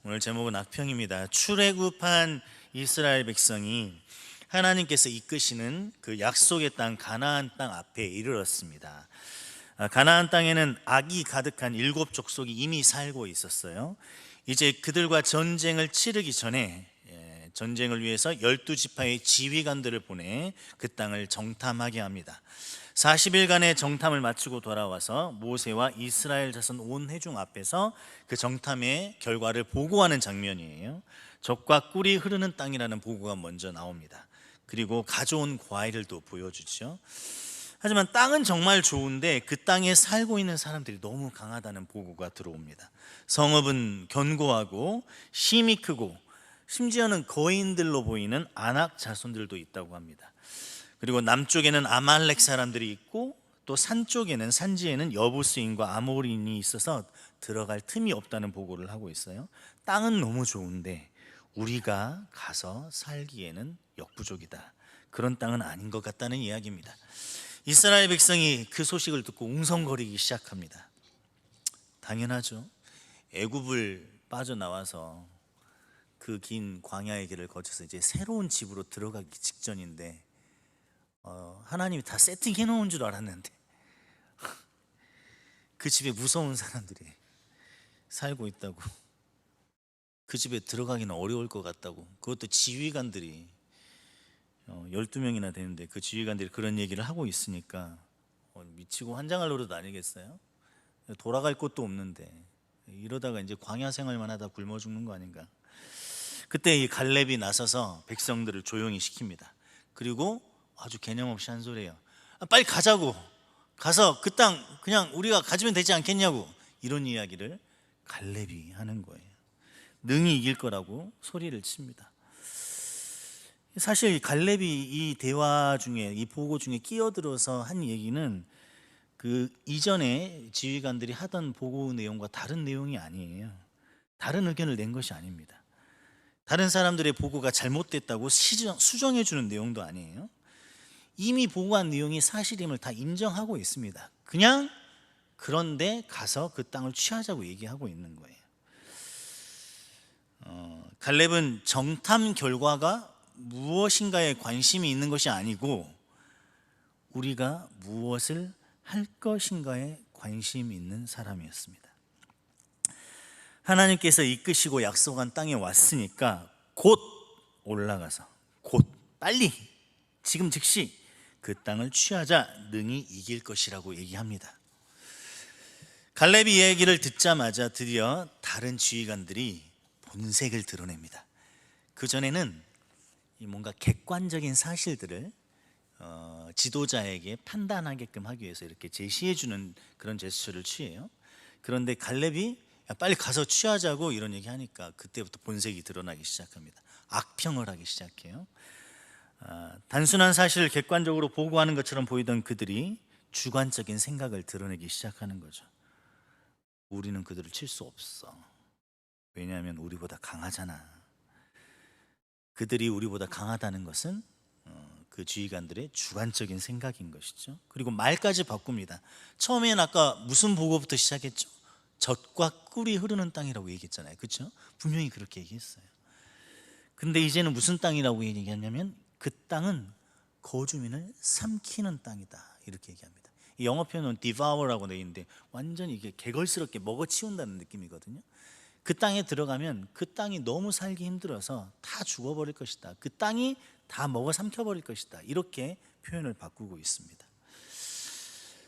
오늘 제목은 악평입니다. 출애굽한 이스라엘 백성이 하나님께서 이끄시는 그 약속의 땅 가나안 땅 앞에 이르렀습니다. 가나안 땅에는 악이 가득한 7족속이 이미 살고 있었어요. 이제 그들과 전쟁을 치르기 전에 전쟁을 위해서 12지파의 지휘관들을 보내 그 땅을 정탐하게 합니다. 40일간의 정탐을 마치고 돌아와서 모세와 이스라엘 자손 온 회중 앞에서 그 정탐의 결과를 보고하는 장면이에요. 적과 꿀이 흐르는 땅이라는 보고가 먼저 나옵니다. 그리고 가져온 과일을 또 보여주죠. 하지만 땅은 정말 좋은데 그 땅에 살고 있는 사람들이 너무 강하다는 보고가 들어옵니다. 성읍은 견고하고 힘이 크고 심지어는 거인들로 보이는 아낙 자손들도 있다고 합니다. 그리고 남쪽에는 아말렉 사람들이 있고 또 산 쪽에는 산지에는 여부스인과 아모리인이 있어서 들어갈 틈이 없다는 보고를 하고 있어요. 땅은 너무 좋은데 우리가 가서 살기에는 역부족이다. 그런 땅은 아닌 것 같다는 이야기입니다. 이스라엘 백성이 그 소식을 듣고 웅성거리기 시작합니다. 당연하죠. 애굽을 빠져나와서 그 긴 광야의 길을 거쳐서 이제 새로운 집으로 들어가기 직전인데 하나님이 다 세팅해 놓은 줄 알았는데 그 집에 무서운 사람들이 살고 있다고, 그 집에 들어가기는 어려울 것 같다고, 그것도 지휘관들이 12명이나 되는데 그 지휘관들이 그런 얘기를 하고 있으니까 미치고 환장할 노릇 아니겠어요? 돌아갈 곳도 없는데 이러다가 이제 광야 생활만 하다 굶어 죽는 거 아닌가. 그때 이 갈렙이 나서서 백성들을 조용히 시킵니다. 그리고 아주 개념 없이 한 소리예요. 빨리 가자고, 가서 그 땅 그냥 우리가 가지면 되지 않겠냐고, 이런 이야기를 갈렙이 하는 거예요. 능히 이길 거라고 소리를 칩니다. 사실 갈렙이 이 대화 중에, 이 보고 중에 끼어들어서 한 얘기는 그 이전에 지휘관들이 하던 보고 내용과 다른 내용이 아니에요. 다른 의견을 낸 것이 아닙니다. 다른 사람들의 보고가 잘못됐다고 수정해 주는 내용도 아니에요. 이미 보고한 내용이 사실임을 다 인정하고 있습니다. 그냥 그런데 가서 그 땅을 취하자고 얘기하고 있는 거예요. 갈렙은 정탐 결과가 무엇인가에 관심이 있는 것이 아니고 우리가 무엇을 할 것인가에 관심이 있는 사람이었습니다. 하나님께서 이끄시고 약속한 땅에 왔으니까 곧 올라가서, 곧 빨리, 지금 즉시 그 땅을 취하자, 능히 이길 것이라고 얘기합니다. 갈렙이 이 얘기를 듣자마자 드디어 다른 지휘관들이 본색을 드러냅니다. 그전에는 뭔가 객관적인 사실들을 지도자에게 판단하게끔 하기 위해서 이렇게 제시해주는 그런 제스처를 취해요. 그런데 갈렙이 빨리 가서 취하자고 이런 얘기 하니까 그때부터 본색이 드러나기 시작합니다. 악평을 하기 시작해요. 단순한 사실을 객관적으로 보고하는 것처럼 보이던 그들이 주관적인 생각을 드러내기 시작하는 거죠. 우리는 그들을 칠 수 없어. 왜냐하면 우리보다 강하잖아. 그들이 우리보다 강하다는 것은 그 지휘관들의 주관적인 생각인 것이죠. 그리고 말까지 바꿉니다. 처음엔 아까 무슨 보고부터 시작했죠? 젖과 꿀이 흐르는 땅이라고 얘기했잖아요. 그렇죠? 분명히 그렇게 얘기했어요. 근데 이제는 무슨 땅이라고 얘기했냐면 그 땅은 거주민을 삼키는 땅이다, 이렇게 얘기합니다. 이 영어 표현은 devour라고 되어 있는데 완전히 이게 개걸스럽게 먹어치운다는 느낌이거든요. 그 땅에 들어가면 그 땅이 너무 살기 힘들어서 다 죽어버릴 것이다, 그 땅이 다 먹어 삼켜버릴 것이다, 이렇게 표현을 바꾸고 있습니다.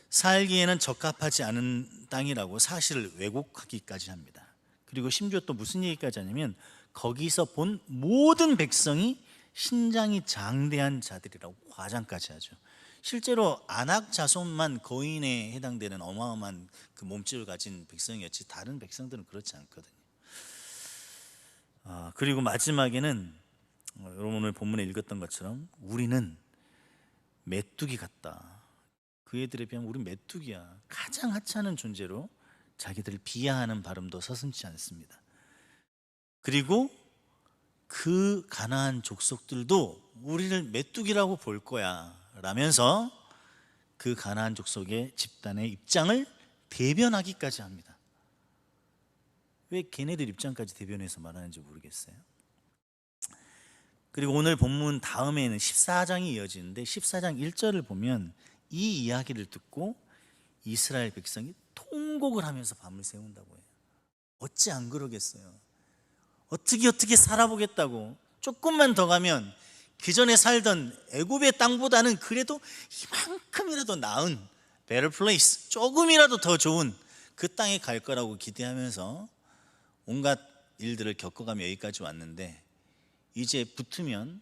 살기에는 적합하지 않은 땅이라고 사실을 왜곡하기까지 합니다. 그리고 심지어 또 무슨 얘기까지 하냐면 거기서 본 모든 백성이 신장이 장대한 자들이라고 과장까지 하죠. 실제로 아낙 자손만 거인에 해당되는 어마어마한 그 몸집을 가진 백성이었지 다른 백성들은 그렇지 않거든요. 그리고 마지막에는 여러분 오늘 본문에 읽었던 것처럼 우리는 메뚜기 같다, 그 애들에 비하면 우린 메뚜기야, 가장 하찮은 존재로 자기들을 비하하는 발음도 서슴지 않습니다. 그리고 그 가나안 족속들도 우리를 메뚜기라고 볼 거야 라면서 그 가나안 족속의 집단의 입장을 대변하기까지 합니다. 왜 걔네들 입장까지 대변해서 말하는지 모르겠어요. 그리고 오늘 본문 다음에는 14장이 이어지는데 14장 1절을 보면 이 이야기를 듣고 이스라엘 백성이 통곡을 하면서 밤을 새운다고 해요. 어찌 안 그러겠어요. 어떻게 살아보겠다고. 조금만 더 가면 기존에 살던 애굽의 땅보다는 그래도 이만큼이라도 나은 better place, 조금이라도 더 좋은 그 땅에 갈 거라고 기대하면서 온갖 일들을 겪어가며 여기까지 왔는데, 이제 붙으면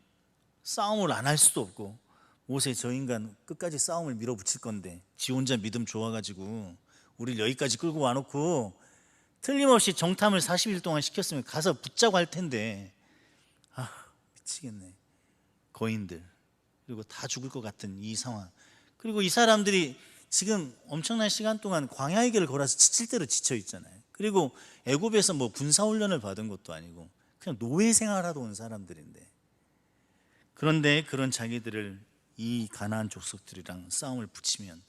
싸움을 안 할 수도 없고, 모세 저 인간 끝까지 싸움을 밀어붙일 건데 지 혼자 믿음 좋아가지고 우리를 여기까지 끌고 와놓고 틀림없이 정탐을 40일 동안 시켰으면 가서 붙자고 할 텐데, 미치겠네. 거인들, 그리고 다 죽을 것 같은 이 상황. 그리고 이 사람들이 지금 엄청난 시간 동안 광야의 길을 걸어서 지칠 대로 지쳐 있잖아요. 그리고 애굽에서 뭐 군사훈련을 받은 것도 아니고 그냥 노예 생활하러 온 사람들인데, 그런데 그런 자기들을 이 가나안 족속들이랑 싸움을 붙이면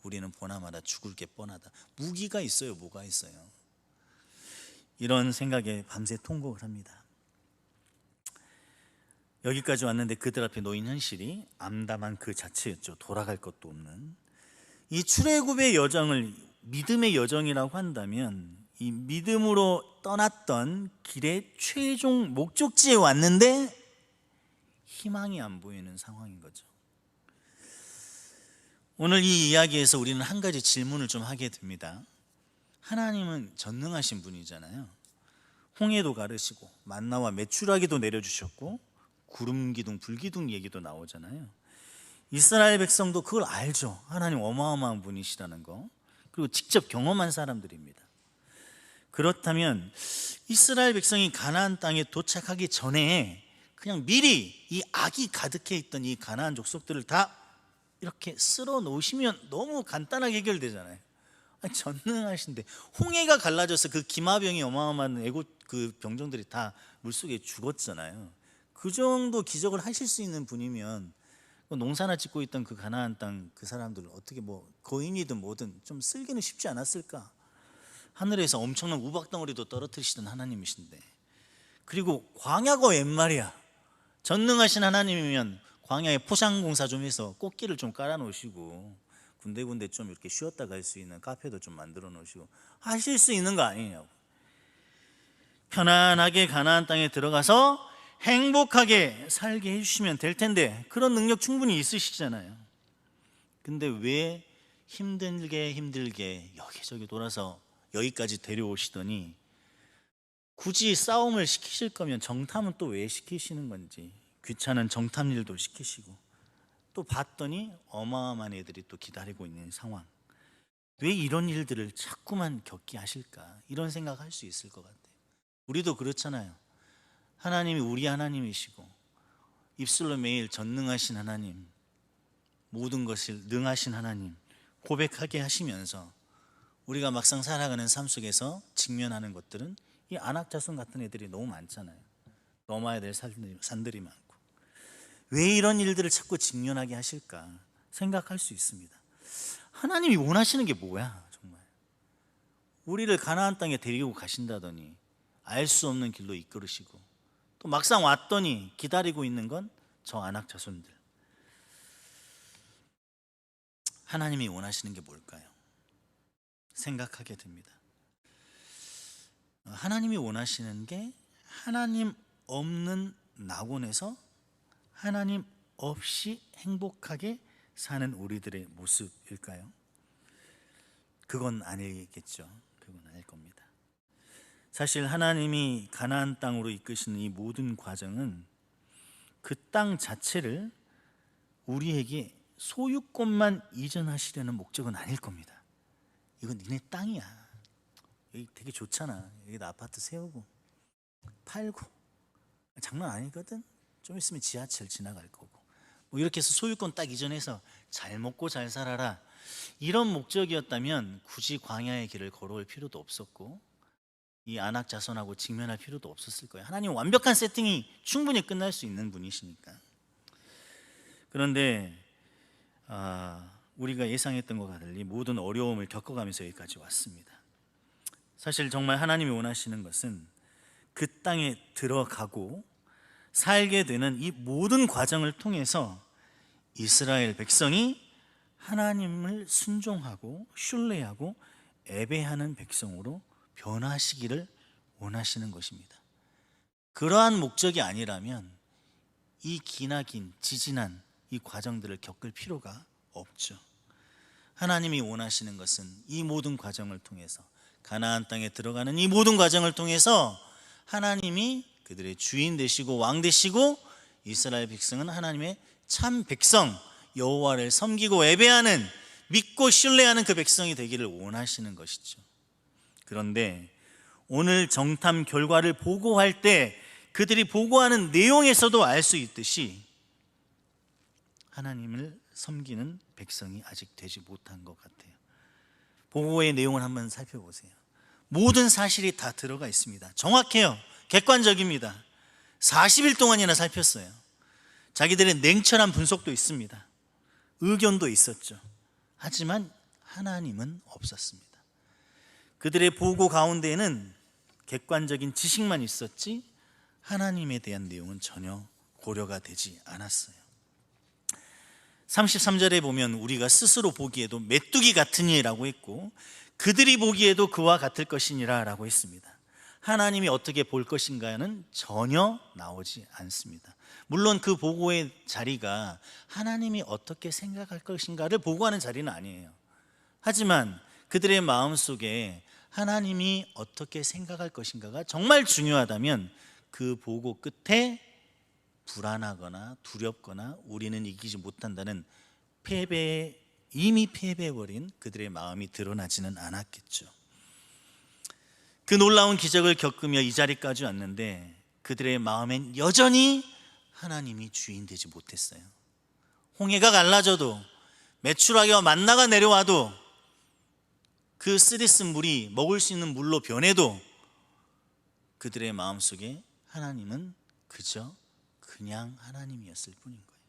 우리는 보나마나 죽을 게 뻔하다. 무기가 있어요, 뭐가 있어요. 이런 생각에 밤새 통곡을 합니다. 여기까지 왔는데 그들 앞에 놓인 현실이 암담한 그 자체였죠. 돌아갈 것도 없는 이 출애굽의 여정을 믿음의 여정이라고 한다면, 이 믿음으로 떠났던 길의 최종 목적지에 왔는데 희망이 안 보이는 상황인 거죠. 오늘 이 이야기에서 우리는 한 가지 질문을 좀 하게 됩니다. 하나님은 전능하신 분이잖아요. 홍해도 가르시고 만나와 메추라기도 내려주셨고 구름 기둥 불 기둥 얘기도 나오잖아요. 이스라엘 백성도 그걸 알죠. 하나님 어마어마한 분이시라는 거. 그리고 직접 경험한 사람들입니다. 그렇다면 이스라엘 백성이 가나안 땅에 도착하기 전에 그냥 미리 이 악이 가득해 있던 이 가나안 족속들을 다 이렇게 쓸어 놓으시면 너무 간단하게 해결되잖아요. 전능하신데 홍해가 갈라져서 그 기마병이 어마어마한 애국 그 병정들이 다 물속에 죽었잖아요. 그 정도 기적을 하실 수 있는 분이면 농사나 짓고 있던 그 가나안 땅 그 사람들을 어떻게 뭐 거인이든 뭐든 좀 쓸기는 쉽지 않았을까? 하늘에서 엄청난 우박덩어리도 떨어뜨리시던 하나님이신데, 그리고 광야가 웬 말이야. 전능하신 하나님이면 광야에 포상공사 좀 해서 꽃길을 좀 깔아 놓으시고 군데군데 좀 이렇게 쉬었다 갈 수 있는 카페도 좀 만들어 놓으시고 하실 수 있는 거 아니냐고. 편안하게 가나안 땅에 들어가서 행복하게 살게 해주시면 될 텐데 그런 능력 충분히 있으시잖아요. 근데 왜 힘들게 여기저기 돌아서 여기까지 데려오시더니, 굳이 싸움을 시키실 거면 정탐은 또 왜 시키시는 건지, 귀찮은 정탐 일도 시키시고, 또 봤더니 어마어마한 애들이 또 기다리고 있는 상황. 왜 이런 일들을 자꾸만 겪게 하실까? 이런 생각할 수 있을 것 같아요. 우리도 그렇잖아요. 하나님이 우리 하나님이시고 입술로 매일 전능하신 하나님, 모든 것을 능하신 하나님 고백하게 하시면서 우리가 막상 살아가는 삶 속에서 직면하는 것들은 이 안악자손 같은 애들이 너무 많잖아요. 넘어야 될 산들이 많고, 왜 이런 일들을 자꾸 직면하게 하실까 생각할 수 있습니다. 하나님이 원하시는 게 뭐야? 정말 우리를 가나안 땅에 데리고 가신다더니 알 수 없는 길로 이끌으시고, 또 막상 왔더니 기다리고 있는 건 저 안악자손들. 하나님이 원하시는 게 뭘까요? 생각하게 됩니다. 하나님이 원하시는 게 하나님 없는 낙원에서 하나님 없이 행복하게 사는 우리들의 모습일까요? 그건 아니겠죠. 그건 아닐 겁니다. 사실 하나님이 가나안 땅으로 이끄시는 이 모든 과정은 그 땅 자체를 우리에게 소유권만 이전하시려는 목적은 아닐 겁니다. 이건 니네 땅이야. 여기 되게 좋잖아. 여기다 아파트 세우고 팔고 장난 아니거든. 좀 있으면 지하철 지나갈 거고 뭐 이렇게 해서 소유권 딱 이전해서 잘 먹고 잘 살아라, 이런 목적이었다면 굳이 광야의 길을 걸어올 필요도 없었고 이 안악 자손하고 직면할 필요도 없었을 거예요. 하나님 완벽한 세팅이 충분히 끝날 수 있는 분이시니까. 그런데 우리가 예상했던 것과 달리 모든 어려움을 겪어가면서 여기까지 왔습니다. 사실 정말 하나님이 원하시는 것은 그 땅에 들어가고 살게 되는 이 모든 과정을 통해서 이스라엘 백성이 하나님을 순종하고 신뢰하고 예배하는 백성으로 변화하시기를 원하시는 것입니다. 그러한 목적이 아니라면 이 기나긴 지진한 이 과정들을 겪을 필요가 없죠. 하나님이 원하시는 것은 이 모든 과정을 통해서, 가나안 땅에 들어가는 이 모든 과정을 통해서 하나님이 그들의 주인 되시고 왕 되시고 이스라엘 백성은 하나님의 참 백성, 여호와를 섬기고 예배하는, 믿고 신뢰하는 그 백성이 되기를 원하시는 것이죠. 그런데 오늘 정탐 결과를 보고할 때 그들이 보고하는 내용에서도 알 수 있듯이 하나님을 섬기는 백성이 아직 되지 못한 것 같아요. 보고의 내용을 한번 살펴보세요. 모든 사실이 다 들어가 있습니다. 정확해요. 객관적입니다. 40일 동안이나 살폈어요. 자기들의 냉철한 분석도 있습니다. 의견도 있었죠. 하지만 하나님은 없었습니다. 그들의 보고 가운데에는 객관적인 지식만 있었지 하나님에 대한 내용은 전혀 고려가 되지 않았어요. 33절에 보면 우리가 스스로 보기에도 메뚜기 같으니라고 했고 그들이 보기에도 그와 같을 것이니라 라고 했습니다. 하나님이 어떻게 볼 것인가는 전혀 나오지 않습니다. 물론 그 보고의 자리가 하나님이 어떻게 생각할 것인가를 보고하는 자리는 아니에요. 하지만 그들의 마음속에 하나님이 어떻게 생각할 것인가가 정말 중요하다면 그 보고 끝에 불안하거나 두렵거나 우리는 이기지 못한다는 이미 패배해버린 그들의 마음이 드러나지는 않았겠죠. 그 놀라운 기적을 겪으며 이 자리까지 왔는데 그들의 마음엔 여전히 하나님이 주인 되지 못했어요. 홍해가 갈라져도 메추라기와 만나가 내려와도 그 쓰디쓴 물이 먹을 수 있는 물로 변해도 그들의 마음속에 하나님은 그냥 하나님이었을 뿐인 거예요.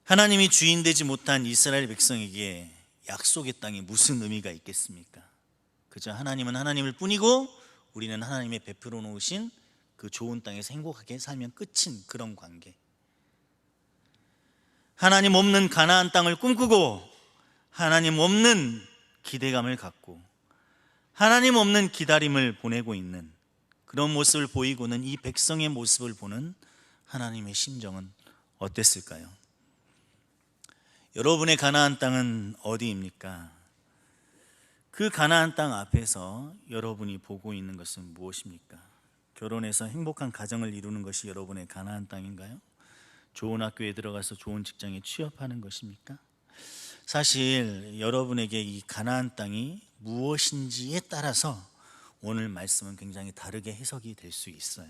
하나님이 주인 되지 못한 이스라엘 백성에게 약속의 땅이 무슨 의미가 있겠습니까? 그저 하나님은 하나님일 뿐이고 우리는 하나님의 베풀어 놓으신 그 좋은 땅에서 행복하게 살면 끝인 그런 관계. 하나님 없는 가나안 땅을 꿈꾸고 하나님 없는 기대감을 갖고 하나님 없는 기다림을 보내고 있는 그런 모습을 보이고는 이 백성의 모습을 보는 하나님의 심정은 어땠을까요? 여러분의 가나안 땅은 어디입니까? 그 가나안 땅 앞에서 여러분이 보고 있는 것은 무엇입니까? 결혼해서 행복한 가정을 이루는 것이 여러분의 가나안 땅인가요? 좋은 학교에 들어가서 좋은 직장에 취업하는 것입니까? 사실 여러분에게 이 가나안 땅이 무엇인지에 따라서 오늘 말씀은 굉장히 다르게 해석이 될 수 있어요.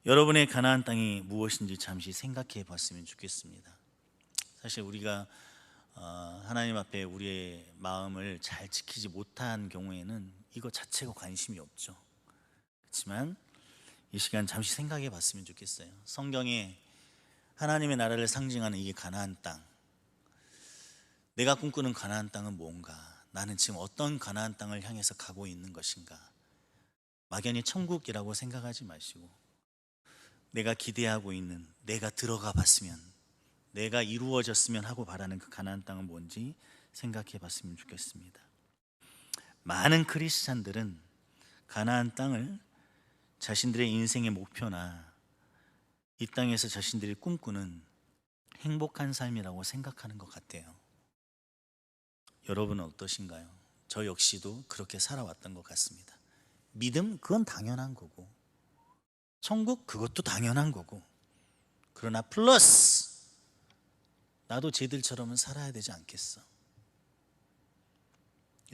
여러분의 가나안 땅이 무엇인지 잠시 생각해 봤으면 좋겠습니다. 사실 우리가 하나님 앞에 우리의 마음을 잘 지키지 못한 경우에는 이거 자체가 관심이 없죠. 그렇지만 이 시간 잠시 생각해 봤으면 좋겠어요. 성경에 하나님의 나라를 상징하는 이 가나안 땅, 내가 꿈꾸는 가나안 땅은 뭔가? 나는 지금 어떤 가나안 땅을 향해서 가고 있는 것인가? 막연히 천국이라고 생각하지 마시고 내가 기대하고 있는, 내가 들어가 봤으면, 내가 이루어졌으면 하고 바라는 그 가나안 땅은 뭔지 생각해 봤으면 좋겠습니다. 많은 크리스찬들은 가나안 땅을 자신들의 인생의 목표나 이 땅에서 자신들이 꿈꾸는 행복한 삶이라고 생각하는 것 같아요. 여러분은 어떠신가요? 저 역시도 그렇게 살아왔던 것 같습니다. 믿음, 그건 당연한 거고 천국, 그것도 당연한 거고 그러나 플러스 나도 쟤들처럼은 살아야 되지 않겠어.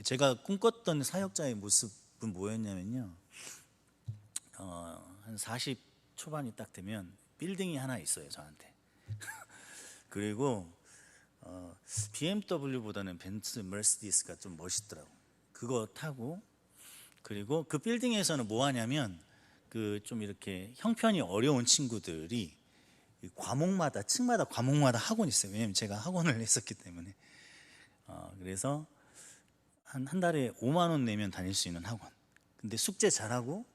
제가 꿈꿨던 사역자의 모습은 뭐였냐면요, 한 40 초반이 딱 되면 빌딩이 하나 있어요 저한테. 그리고 BMW보다는 벤츠, 머스디스가 좀 멋있더라고. 그거 타고, 그리고 그 빌딩에서는 뭐 하냐면 그 좀 이렇게 형편이 어려운 친구들이 과목마다, 층마다 과목마다 학원이 있어요. 왜냐면 제가 학원을 했었기 때문에. 그래서 한 달에 5만 원 내면 다닐 수 있는 학원. 근데 숙제 잘하고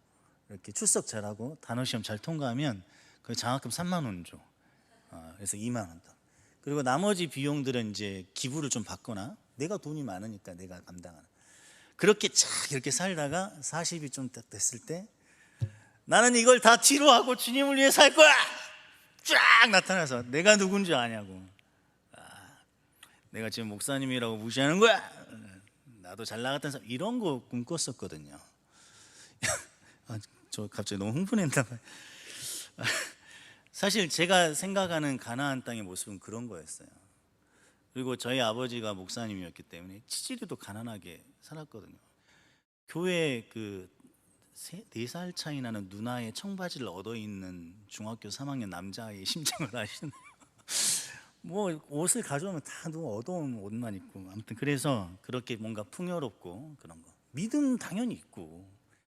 이렇게 출석 잘하고 단어 시험 잘 통과하면 그 장학금 3만 원 줘. 그래서 2만 원 더. 그리고 나머지 비용들은 이제 기부를 좀 받거나 내가 돈이 많으니까 내가 감당하는. 그렇게 쫙 이렇게 살다가 40이 좀 딱 됐을 때 나는 이걸 다 뒤로 하고 주님을 위해 살 거야. 쫙 나타나서 내가 누군지 아냐고. 내가 지금 목사님이라고 무시하는 거야. 나도 잘 나갔던 사람 이런 거 꿈꿨었거든요. 저 갑자기 너무 흥분했나 봐요. 사실 제가 생각하는 가나안 땅의 모습은 그런 거였어요. 그리고 저희 아버지가 목사님이었기 때문에 치질이도 가난하게 살았거든요. 교회 그 4살 차이 나는 누나의 청바지를 얻어 입는 중학교 3학년 남자의 심정을 아시나요? 뭐 옷을 가져오면 다 누가 얻어온 옷만 입고 아무튼 그래서 그렇게 뭔가 풍요롭고 그런 거 믿음 당연히 있고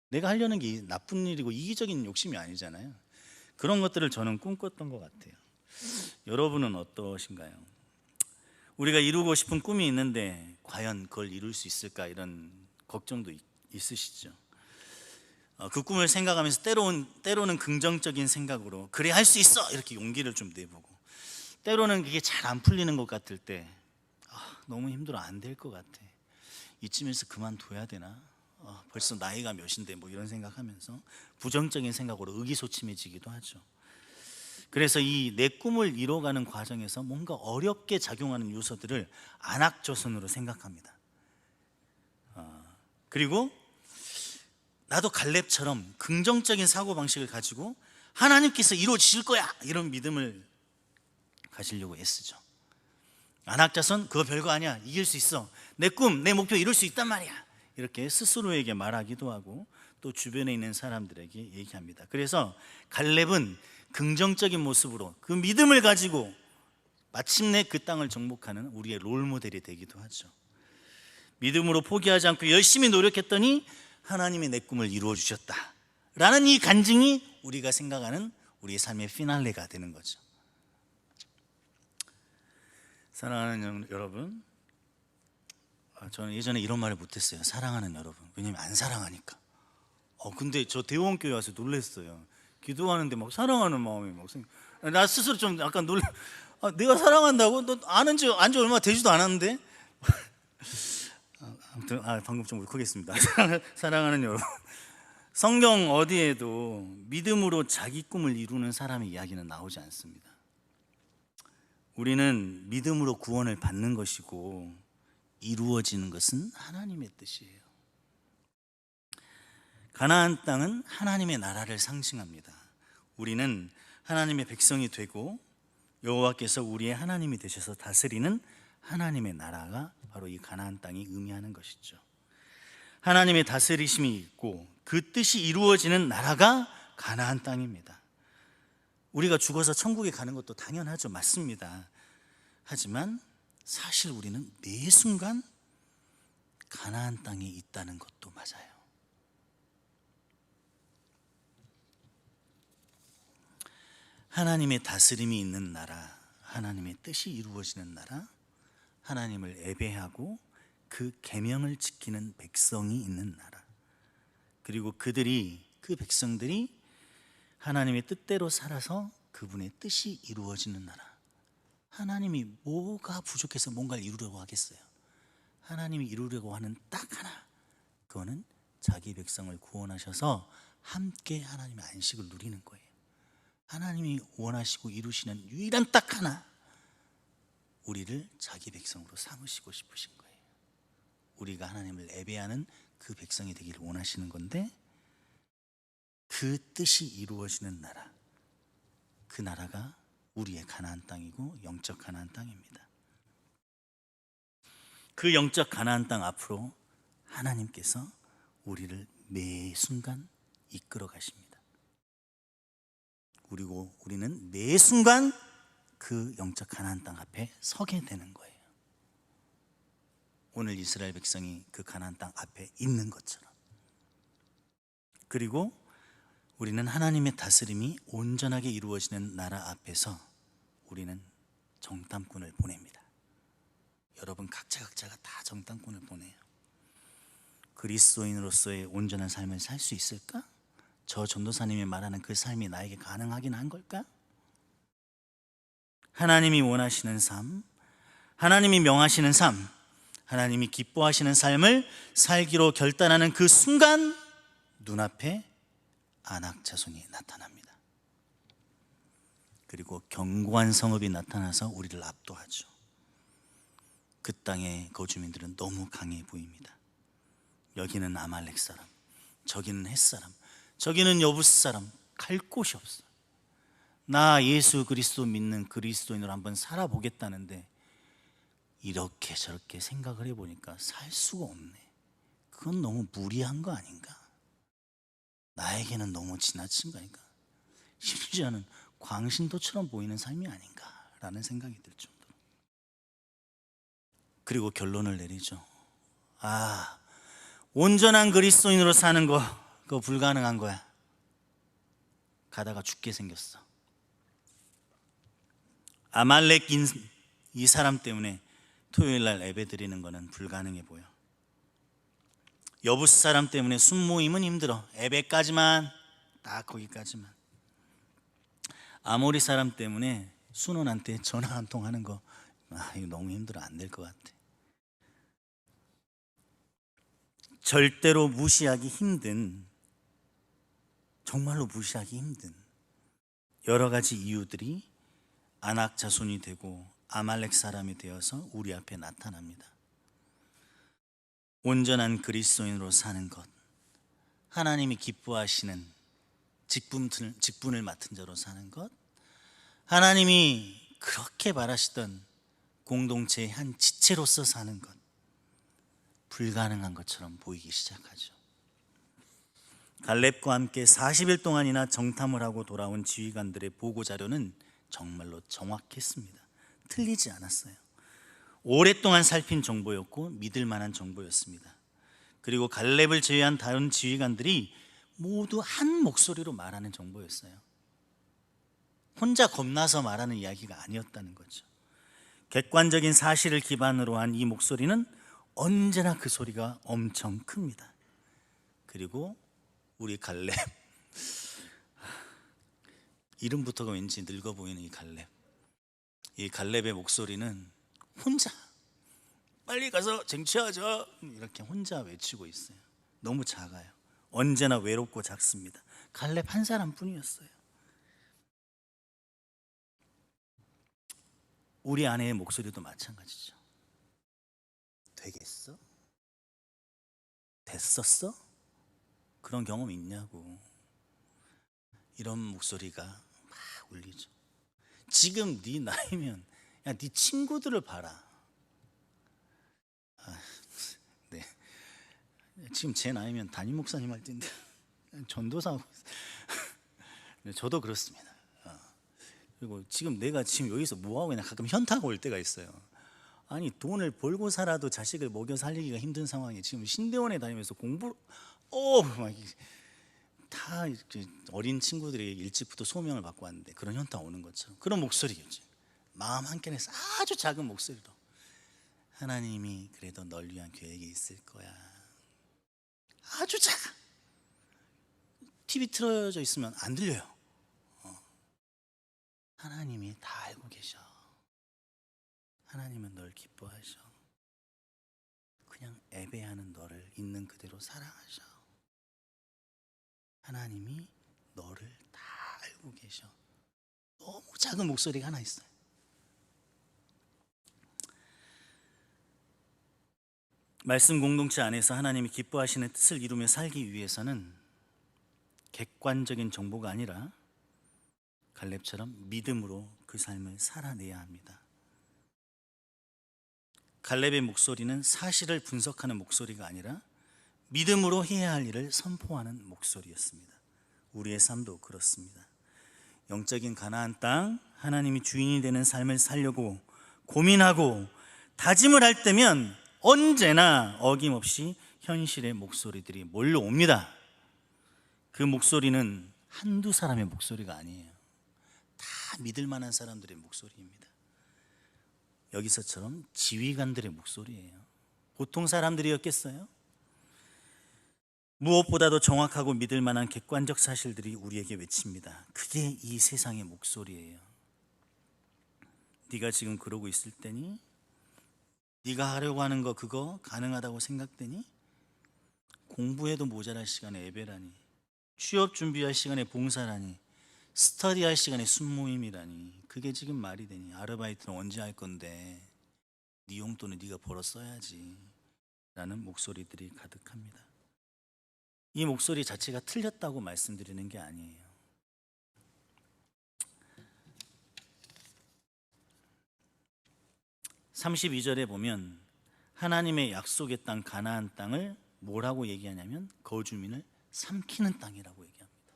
내가 하려는 게 나쁜 일이고 이기적인 욕심이 아니잖아요. 그런 것들을 저는 꿈꿨던 것 같아요. 여러분은 어떠신가요? 우리가 이루고 싶은 꿈이 있는데 과연 그걸 이룰 수 있을까 이런 걱정도 있으시죠. 그 꿈을 생각하면서 때로는 긍정적인 생각으로 그래 할 수 있어 이렇게 용기를 좀 내보고 때로는 그게 잘 안 풀리는 것 같을 때 너무 힘들어 안 될 것 같아 이쯤에서 그만둬야 되나 벌써 나이가 몇인데 뭐 이런 생각하면서 부정적인 생각으로 의기소침해지기도 하죠. 그래서 이 내 꿈을 이뤄가는 과정에서 뭔가 어렵게 작용하는 요소들을 안악조선으로 생각합니다. 그리고 나도 갈렙처럼 긍정적인 사고방식을 가지고 하나님께서 이루어지실 거야 이런 믿음을 가지려고 애쓰죠. 안악자손 그거 별거 아니야 이길 수 있어 내 꿈 내 목표 이룰 수 있단 말이야 이렇게 스스로에게 말하기도 하고 또 주변에 있는 사람들에게 얘기합니다. 그래서 갈렙은 긍정적인 모습으로 그 믿음을 가지고 마침내 그 땅을 정복하는 우리의 롤모델이 되기도 하죠. 믿음으로 포기하지 않고 열심히 노력했더니 하나님이 내 꿈을 이루어 주셨다 라는 이 간증이 우리가 생각하는 우리의 삶의 피날레가 되는 거죠. 사랑하는 여러분, 저는 예전에 이런 말을 못했어요. 사랑하는 여러분. 왜냐면 안 사랑하니까. 근데 저 대원교회 와서 놀랐어요. 기도하는데 막 사랑하는 마음이 막 나 스스로 좀 약간 놀래. 내가 사랑한다고? 너 아는 지 안지 얼마 되지도 않았는데. 아무튼 방금 좀 울컥했습니다. 사랑하는 여러분, 성경 어디에도 믿음으로 자기 꿈을 이루는 사람의 이야기는 나오지 않습니다. 우리는 믿음으로 구원을 받는 것이고 이루어지는 것은 하나님의 뜻이에요. 가나안 땅은 하나님의 나라를 상징합니다. 우리는 하나님의 백성이 되고 여호와께서 우리의 하나님이 되셔서 다스리는 하나님의 나라가 바로 이 가나안 땅이 의미하는 것이죠. 하나님의 다스리심이 있고 그 뜻이 이루어지는 나라가 가나안 땅입니다. 우리가 죽어서 천국에 가는 것도 당연하죠. 맞습니다. 하지만 사실 우리는 매 순간 가나안 땅에 있다는 것도 맞아요. 하나님의 다스림이 있는 나라, 하나님의 뜻이 이루어지는 나라, 하나님을 예배하고 그 계명을 지키는 백성이 있는 나라, 그리고 그 백성들이 하나님의 뜻대로 살아서 그분의 뜻이 이루어지는 나라. 하나님이 뭐가 부족해서 뭔가를 이루려고 하겠어요? 하나님이 이루려고 하는 딱 하나, 그거는 자기 백성을 구원하셔서 함께 하나님의 안식을 누리는 거예요. 하나님이 원하시고 이루시는 유일한 딱 하나, 우리를 자기 백성으로 삼으시고 싶으신 거예요. 우리가 하나님을 예배하는 그 백성이 되기를 원하시는 건데, 그 뜻이 이루어지는 나라, 그 나라가 우리의 가나안 땅이고 영적 가나안 땅입니다. 그 영적 가나안 땅 앞으로 하나님께서 우리를 매 순간 이끌어 가십니다. 그리고 우리는 매 순간 그 영적 가나안 땅 앞에 서게 되는 거예요. 오늘 이스라엘 백성이 그 가나안 땅 앞에 있는 것처럼. 그리고 우리는 하나님의 다스림이 온전하게 이루어지는 나라 앞에서 우리는 정탐꾼을 보냅니다. 여러분 각자가 다 정탐꾼을 보내요. 그리스도인으로서의 온전한 삶을 살 수 있을까? 저 전도사님이 말하는 그 삶이 나에게 가능하긴 한 걸까? 하나님이 원하시는 삶, 하나님이 명하시는 삶, 하나님이 기뻐하시는 삶을 살기로 결단하는 그 순간 눈앞에 아낙 자손이 나타납니다. 그리고 견고한 성읍이 나타나서 우리를 압도하죠. 그 땅의 거주민들은 너무 강해 보입니다. 여기는 아말렉 사람, 저기는 헷 사람, 저기는 여부스 사람, 갈 곳이 없어. 나 예수 그리스도 믿는 그리스도인으로 한번 살아보겠다는데 이렇게 저렇게 생각을 해보니까 살 수가 없네. 그건 너무 무리한 거 아닌가? 나에게는 너무 지나친 거 아닌가? 심지어는 광신도처럼 보이는 삶이 아닌가라는 생각이 들 정도로. 그리고 결론을 내리죠. 온전한 그리스도인으로 사는 거 그거 불가능한 거야. 가다가 죽게 생겼어. 아말렉인 이 사람 때문에 토요일날 예배 드리는 거는 불가능해 보여. 여부스 사람 때문에 순모임은 힘들어. 예배까지만, 딱 거기까지만. 아모리 사람 때문에 순원한테 전화 한 통 하는 거 이거 너무 힘들어. 안 될 것 같아. 절대로 무시하기 힘든, 정말로 무시하기 힘든 여러 가지 이유들이 아낙 자손이 되고 아말렉 사람이 되어서 우리 앞에 나타납니다. 온전한 그리스도인으로 사는 것, 하나님이 기뻐하시는 직분을 맡은 자로 사는 것, 하나님이 그렇게 바라시던 공동체의 한 지체로서 사는 것, 불가능한 것처럼 보이기 시작하죠. 갈렙과 함께 40일 동안이나 정탐을 하고 돌아온 지휘관들의 보고 자료는 정말로 정확했습니다. 틀리지 않았어요. 오랫동안 살핀 정보였고 믿을 만한 정보였습니다. 그리고 갈렙을 제외한 다른 지휘관들이 모두 한 목소리로 말하는 정보였어요. 혼자 겁나서 말하는 이야기가 아니었다는 거죠. 객관적인 사실을 기반으로 한 이 목소리는 언제나 그 소리가 엄청 큽니다. 그리고 우리 갈렙, 이름부터가 왠지 늙어 보이는 이 갈렙의 목소리는 혼자 빨리 가서 쟁취하자 이렇게 혼자 외치고 있어요. 너무 작아요. 언제나 외롭고 작습니다. 갈렙 한 사람뿐이었어요. 우리 아내의 목소리도 마찬가지죠. 되겠어? 됐었어? 그런 경험 있냐고. 이런 목소리가 막 울리죠. 지금 네 나이면 야, 네 친구들을 봐라. 네. 지금 제 나이면 담임 목사님 할 텐데 전도사. 저도 그렇습니다. 그리고 지금 내가 지금 여기서 뭐 하고 있나 가끔 현타가 올 때가 있어요. 아니 돈을 벌고 살아도 자식을 먹여 살리기가 힘든 상황에 지금 신대원에 다니면서 공부 막 다 어린 친구들이 일찍부터 소명을 받고 왔는데 그런 현타 오는 것처럼 그런 목소리겠죠. 마음 한켠에서 아주 작은 목소리로 하나님이 그래도 널 위한 계획이 있을 거야. 아주 작아. TV 틀어져 있으면 안 들려요. 하나님이 다 알고 계셔. 하나님은 널 기뻐하셔. 그냥 예배하는 너를 있는 그대로 사랑하셔. 하나님이 너를 다 알고 계셔. 너무 작은 목소리가 하나 있어요. 말씀 공동체 안에서 하나님이 기뻐하시는 뜻을 이루며 살기 위해서는 객관적인 정보가 아니라 갈렙처럼 믿음으로 그 삶을 살아내야 합니다. 갈렙의 목소리는 사실을 분석하는 목소리가 아니라 믿음으로 해야 할 일을 선포하는 목소리였습니다. 우리의 삶도 그렇습니다. 영적인 가나안 땅, 하나님이 주인이 되는 삶을 살려고 고민하고 다짐을 할 때면 언제나 어김없이 현실의 목소리들이 몰려옵니다. 그 목소리는 한두 사람의 목소리가 아니에요. 다 믿을 만한 사람들의 목소리입니다. 여기서처럼 지휘관들의 목소리예요. 보통 사람들이었겠어요? 무엇보다도 정확하고 믿을 만한 객관적 사실들이 우리에게 외칩니다. 그게 이 세상의 목소리예요. 네가 지금 그러고 있을 때니? 네가 하려고 하는 거 그거 가능하다고 생각되니? 공부해도 모자랄 시간에 예배라니, 취업 준비할 시간에 봉사라니, 스터디할 시간에 순모임이라니, 그게 지금 말이 되니? 아르바이트는 언제 할 건데? 네 용돈은 네가 벌어 써야지 라는 목소리들이 가득합니다. 이 목소리 자체가 틀렸다고 말씀드리는 게 아니에요. 32절에 보면 하나님의 약속의 땅 가나안 땅을 뭐라고 얘기하냐면 거주민을 삼키는 땅이라고 얘기합니다.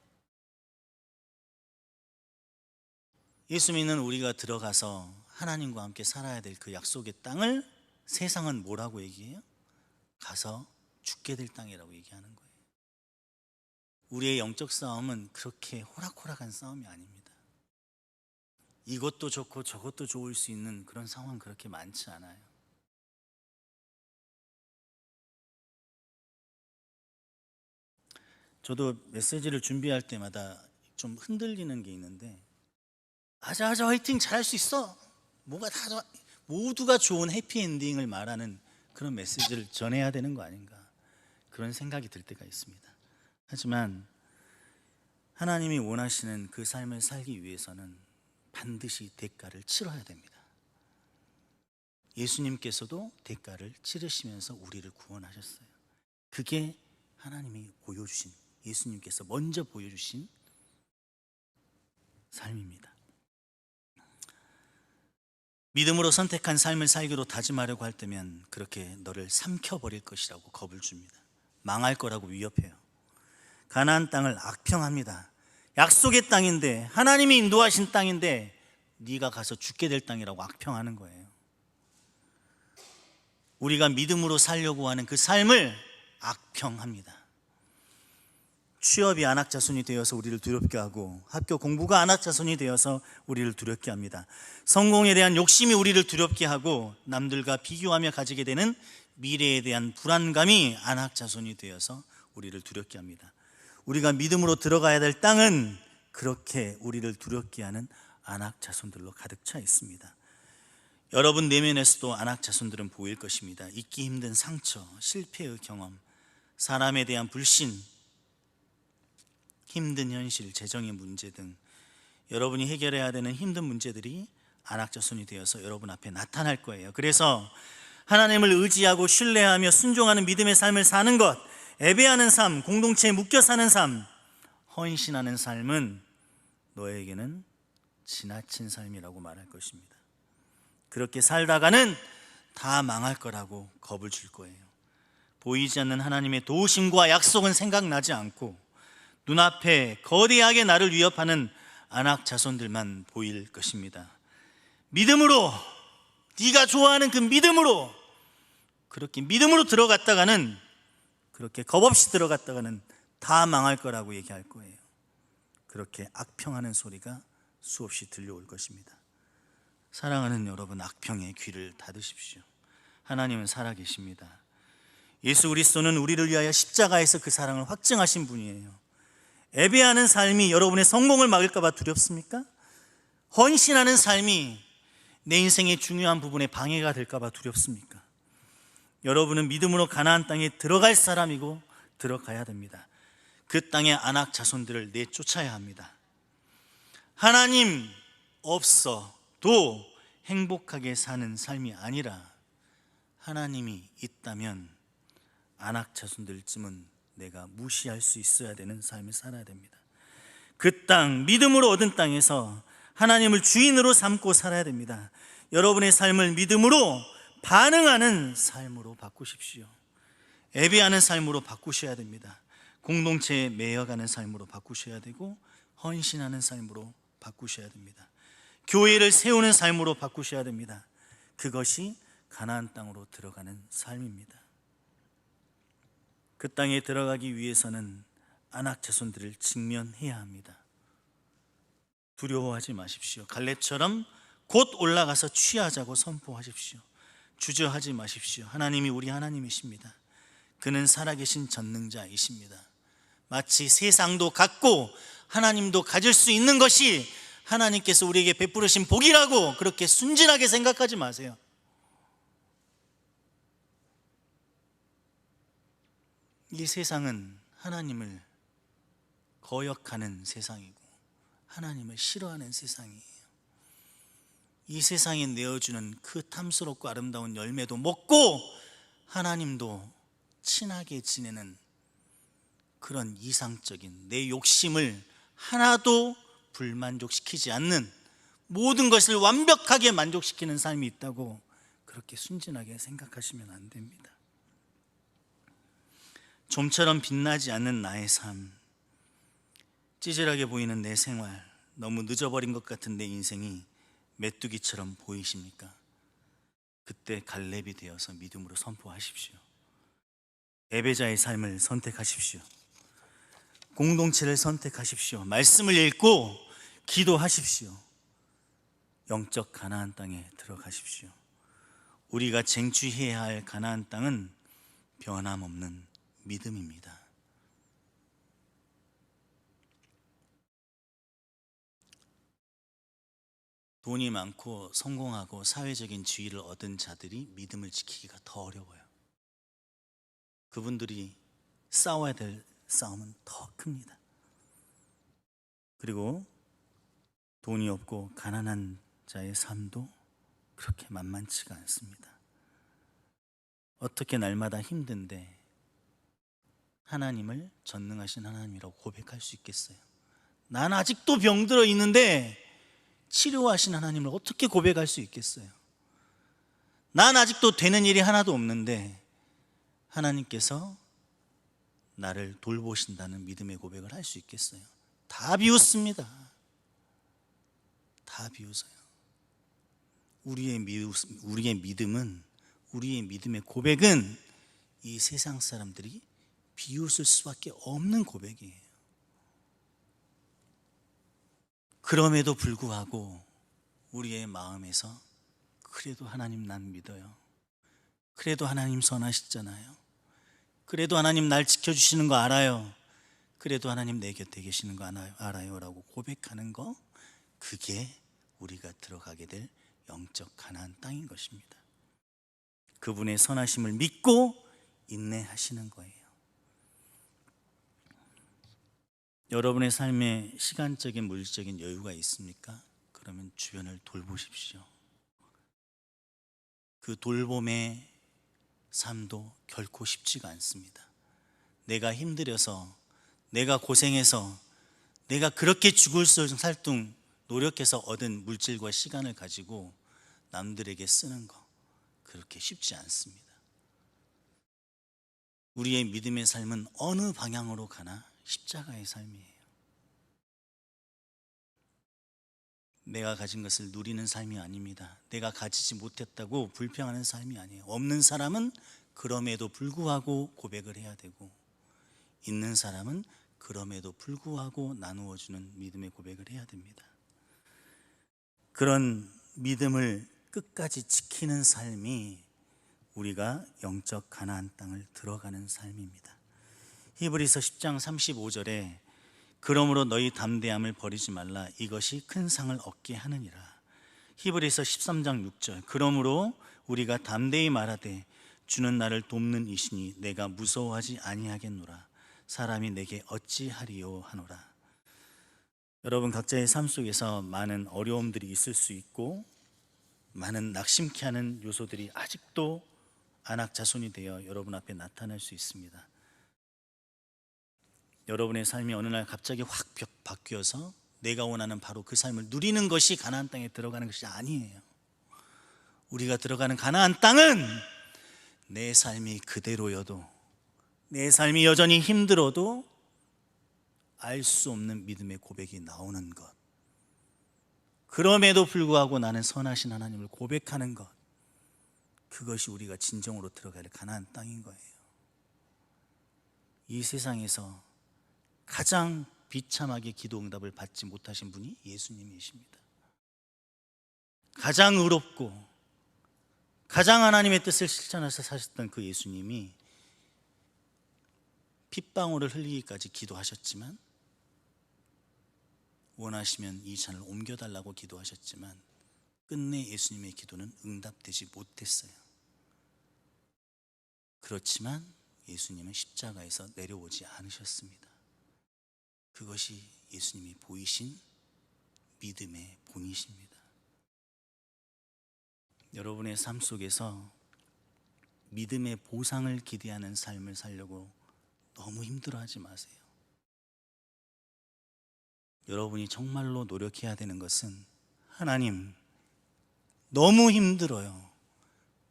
예수 믿는 우리가 들어가서 하나님과 함께 살아야 될 그 약속의 땅을 세상은 뭐라고 얘기해요? 가서 죽게 될 땅이라고 얘기하는 거예요. 우리의 영적 싸움은 그렇게 호락호락한 싸움이 아닙니다. 이것도 좋고 저것도 좋을 수 있는 그런 상황 그렇게 많지 않아요. 저도 메시지를 준비할 때마다 좀 흔들리는 게 있는데, 하자 화이팅, 잘할 수 있어, 뭐가 다 좋아, 모두가 좋은 해피엔딩을 말하는 그런 메시지를 전해야 되는 거 아닌가, 그런 생각이 들 때가 있습니다. 하지만 하나님이 원하시는 그 삶을 살기 위해서는 반드시 대가를 치러야 됩니다. 예수님께서도 대가를 치르시면서 우리를 구원하셨어요. 그게 하나님이 보여주신, 예수님께서 먼저 보여주신 삶입니다. 믿음으로 선택한 삶을 살기로 다짐하려고 할 때면 그렇게 너를 삼켜버릴 것이라고 겁을 줍니다. 망할 거라고 위협해요. 가나안 땅을 악평합니다. 약속의 땅인데, 하나님이 인도하신 땅인데 네가 가서 죽게 될 땅이라고 악평하는 거예요. 우리가 믿음으로 살려고 하는 그 삶을 악평합니다. 취업이 안악자손이 되어서 우리를 두렵게 하고, 학교 공부가 안악자손이 되어서 우리를 두렵게 합니다. 성공에 대한 욕심이 우리를 두렵게 하고, 남들과 비교하며 가지게 되는 미래에 대한 불안감이 안악자손이 되어서 우리를 두렵게 합니다. 우리가 믿음으로 들어가야 될 땅은 그렇게 우리를 두렵게 하는 안악자손들로 가득 차 있습니다. 여러분 내면에서도 안악자손들은 보일 것입니다. 잊기 힘든 상처, 실패의 경험, 사람에 대한 불신, 힘든 현실, 재정의 문제 등 여러분이 해결해야 되는 힘든 문제들이 안악자손이 되어서 여러분 앞에 나타날 거예요. 그래서 하나님을 의지하고 신뢰하며 순종하는 믿음의 삶을 사는 것, 예배하는 삶, 공동체에 묶여 사는 삶, 헌신하는 삶은 너에게는 지나친 삶이라고 말할 것입니다. 그렇게 살다가는 다 망할 거라고 겁을 줄 거예요. 보이지 않는 하나님의 도우심과 약속은 생각나지 않고 눈앞에 거대하게 나를 위협하는 안악 자손들만 보일 것입니다. 믿음으로, 네가 좋아하는 그 믿음으로, 그렇게 믿음으로 들어갔다가는, 그렇게 겁없이 들어갔다가는 다 망할 거라고 얘기할 거예요. 그렇게 악평하는 소리가 수없이 들려올 것입니다. 사랑하는 여러분, 악평의 귀를 닫으십시오. 하나님은 살아계십니다. 예수 그리스도는 우리를 위하여 십자가에서 그 사랑을 확증하신 분이에요. 예배하는 삶이 여러분의 성공을 막을까 봐 두렵습니까? 헌신하는 삶이 내 인생의 중요한 부분에 방해가 될까 봐 두렵습니까? 여러분은 믿음으로 가나안 땅에 들어갈 사람이고 들어가야 됩니다. 그 땅의 안악 자손들을 내쫓아야 합니다. 하나님 없어도 행복하게 사는 삶이 아니라, 하나님이 있다면 안악 자손들쯤은 내가 무시할 수 있어야 되는 삶을 살아야 됩니다. 그 땅, 믿음으로 얻은 땅에서 하나님을 주인으로 삼고 살아야 됩니다. 여러분의 삶을 믿음으로 반응하는 삶으로 바꾸십시오. 예배하는 삶으로 바꾸셔야 됩니다. 공동체에 매여가는 삶으로 바꾸셔야 되고, 헌신하는 삶으로 바꾸셔야 됩니다. 교회를 세우는 삶으로 바꾸셔야 됩니다. 그것이 가나안 땅으로 들어가는 삶입니다. 그 땅에 들어가기 위해서는 안악 자손들을 직면해야 합니다. 두려워하지 마십시오. 갈렙처럼 곧 올라가서 취하자고 선포하십시오. 주저하지 마십시오. 하나님이 우리 하나님이십니다. 그는 살아계신 전능자이십니다. 마치 세상도 갖고 하나님도 가질 수 있는 것이 하나님께서 우리에게 베푸르신 복이라고 그렇게 순진하게 생각하지 마세요. 이 세상은 하나님을 거역하는 세상이고 하나님을 싫어하는 세상이에요. 이 세상에 내어주는 그 탐스럽고 아름다운 열매도 먹고 하나님도 친하게 지내는 그런 이상적인 내 욕심을 하나도 불만족시키지 않는, 모든 것을 완벽하게 만족시키는 삶이 있다고 그렇게 순진하게 생각하시면 안 됩니다. 좀처럼 빛나지 않는 나의 삶, 찌질하게 보이는 내 생활, 너무 늦어버린 것 같은 내 인생이 메뚜기처럼 보이십니까? 그때 갈렙이 되어서 믿음으로 선포하십시오. 예배자의 삶을 선택하십시오. 공동체를 선택하십시오. 말씀을 읽고 기도하십시오. 영적 가나안 땅에 들어가십시오. 우리가 쟁취해야 할 가나안 땅은 변함없는 믿음입니다. 돈이 많고 성공하고 사회적인 지위를 얻은 자들이 믿음을 지키기가 더 어려워요. 그분들이 싸워야 될 싸움은 더 큽니다. 그리고 돈이 없고 가난한 자의 삶도 그렇게 만만치가 않습니다. 어떻게 날마다 힘든데 하나님을 전능하신 하나님이라고 고백할 수 있겠어요? 난 아직도 병들어 있는데 치료하신 하나님을 어떻게 고백할 수 있겠어요? 난 아직도 되는 일이 하나도 없는데 하나님께서 나를 돌보신다는 믿음의 고백을 할 수 있겠어요? 다 비웃습니다. 다 비웃어요. 우리의 믿음은, 우리의 믿음의 고백은 이 세상 사람들이 비웃을 수밖에 없는 고백이에요. 그럼에도 불구하고 우리의 마음에서 그래도 하나님 난 믿어요. 그래도 하나님 선하시잖아요. 그래도 하나님 날 지켜주시는 거 알아요. 그래도 하나님 내 곁에 계시는 거 알아요 라고 고백하는 거, 그게 우리가 들어가게 될 영적 가나안 땅인 것입니다. 그분의 선하심을 믿고 인내하시는 거예요. 여러분의 삶에 시간적인 물질적인 여유가 있습니까? 그러면 주변을 돌보십시오. 그 돌봄의 삶도 결코 쉽지가 않습니다. 내가 힘들어서, 내가 고생해서, 내가 그렇게 죽을 살뚱 노력해서 얻은 물질과 시간을 가지고 남들에게 쓰는 거, 그렇게 쉽지 않습니다. 우리의 믿음의 삶은 어느 방향으로 가나 십자가의 삶이에요. 내가 가진 것을 누리는 삶이 아닙니다. 내가 가지지 못했다고 불평하는 삶이 아니에요. 없는 사람은 그럼에도 불구하고 고백을 해야 되고, 있는 사람은 그럼에도 불구하고 나누어주는 믿음의 고백을 해야 됩니다. 그런 믿음을 끝까지 지키는 삶이 우리가 영적 가나안 땅을 들어가는 삶입니다. 히브리서 10장 35절에 그러므로 너희 담대함을 버리지 말라, 이것이 큰 상을 얻게 하느니라. 히브리서 13장 6절 그러므로 우리가 담대히 말하되 주는 나를 돕는 이시니 내가 무서워하지 아니하겠노라. 사람이 내게 어찌하리요 하노라. 여러분, 각자의 삶 속에서 많은 어려움들이 있을 수 있고 많은 낙심케 하는 요소들이 아직도 안악자손이 되어 여러분 앞에 나타날 수 있습니다. 여러분의 삶이 어느 날 갑자기 확 바뀌어서 내가 원하는 바로 그 삶을 누리는 것이 가나안 땅에 들어가는 것이 아니에요. 우리가 들어가는 가나안 땅은 내 삶이 그대로여도, 내 삶이 여전히 힘들어도 알 수 없는 믿음의 고백이 나오는 것, 그럼에도 불구하고 나는 선하신 하나님을 고백하는 것, 그것이 우리가 진정으로 들어갈 가나안 땅인 거예요. 이 세상에서 가장 비참하게 기도 응답을 받지 못하신 분이 예수님이십니다. 가장 의롭고 가장 하나님의 뜻을 실천해서 사셨던 그 예수님이 핏방울을 흘리기까지 기도하셨지만, 원하시면 이 잔을 옮겨달라고 기도하셨지만 끝내 예수님의 기도는 응답되지 못했어요. 그렇지만 예수님은 십자가에서 내려오지 않으셨습니다. 그것이 예수님이 보이신 믿음의 본이십니다. 여러분의 삶 속에서 믿음의 보상을 기대하는 삶을 살려고 너무 힘들어하지 마세요. 여러분이 정말로 노력해야 되는 것은, 하나님, 너무 힘들어요.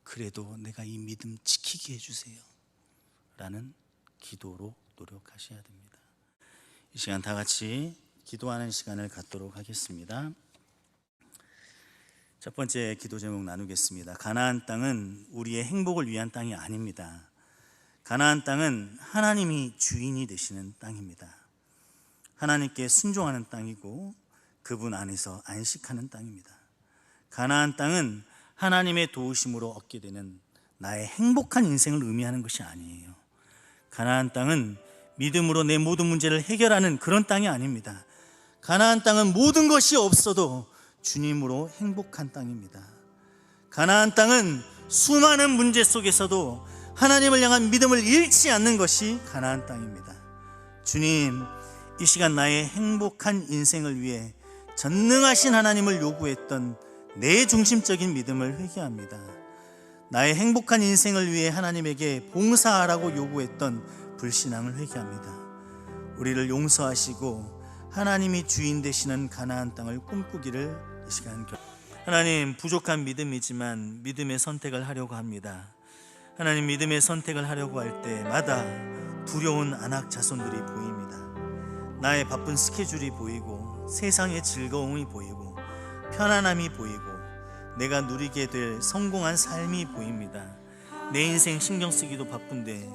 그래도 내가 이 믿음 지키게 해주세요 라는 기도로 노력하셔야 됩니다. 이 시간 다 같이 기도하는 시간을 갖도록 하겠습니다. 첫 번째 기도 제목 나누겠습니다. 가나안 땅은 우리의 행복을 위한 땅이 아닙니다. 가나안 땅은 하나님이 주인이 되시는 땅입니다. 하나님께 순종하는 땅이고 그분 안에서 안식하는 땅입니다. 가나안 땅은 하나님의 도우심으로 얻게 되는 나의 행복한 인생을 의미하는 것이 아니에요. 가나안 땅은 믿음으로 내 모든 문제를 해결하는 그런 땅이 아닙니다. 가나안 땅은 모든 것이 없어도 주님으로 행복한 땅입니다. 가나안 땅은 수많은 문제 속에서도 하나님을 향한 믿음을 잃지 않는 것이 가나안 땅입니다. 주님, 이 시간 나의 행복한 인생을 위해 전능하신 하나님을 요구했던 내 중심적인 믿음을 회개합니다. 나의 행복한 인생을 위해 하나님에게 봉사하라고 요구했던 불신앙을 회개합니다. 우리를 용서하시고 하나님이 주인 되시는 가나안 땅을 꿈꾸기를 이 시간 하나님, 부족한 믿음이지만 믿음의 선택을 하려고 합니다. 하나님, 믿음의 선택을 하려고 할 때마다 두려운 안악 자손들이 보입니다. 나의 바쁜 스케줄이 보이고 세상의 즐거움이 보이고 편안함이 보이고 내가 누리게 될 성공한 삶이 보입니다. 내 인생 신경 쓰기도 바쁜데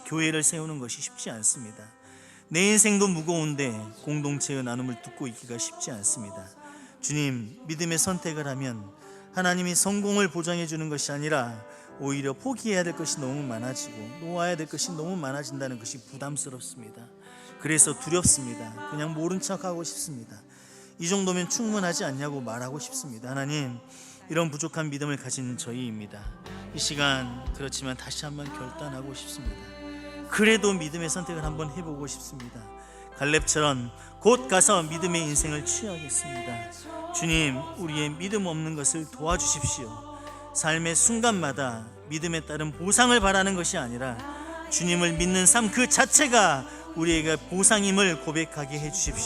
교회를 세우는 것이 쉽지 않습니다. 내 인생도 무거운데 공동체의 나눔을 듣고 있기가 쉽지 않습니다. 주님, 믿음의 선택을 하면 하나님이 성공을 보장해 주는 것이 아니라 오히려 포기해야 될 것이 너무 많아지고 놓아야 될 것이 너무 많아진다는 것이 부담스럽습니다. 그래서 두렵습니다. 그냥 모른 척하고 싶습니다. 이 정도면 충분하지 않냐고 말하고 싶습니다. 하나님, 이런 부족한 믿음을 가진 저희입니다. 이 시간 그렇지만 다시 한번 결단하고 싶습니다. 그래도 믿음의 선택을 한번 해보고 싶습니다. 갈렙처럼 곧 가서 믿음의 인생을 취하겠습니다. 주님, 우리의 믿음 없는 것을 도와주십시오. 삶의 순간마다 믿음에 따른 보상을 바라는 것이 아니라 주님을 믿는 삶 그 자체가 우리에게 보상임을 고백하게 해주십시오.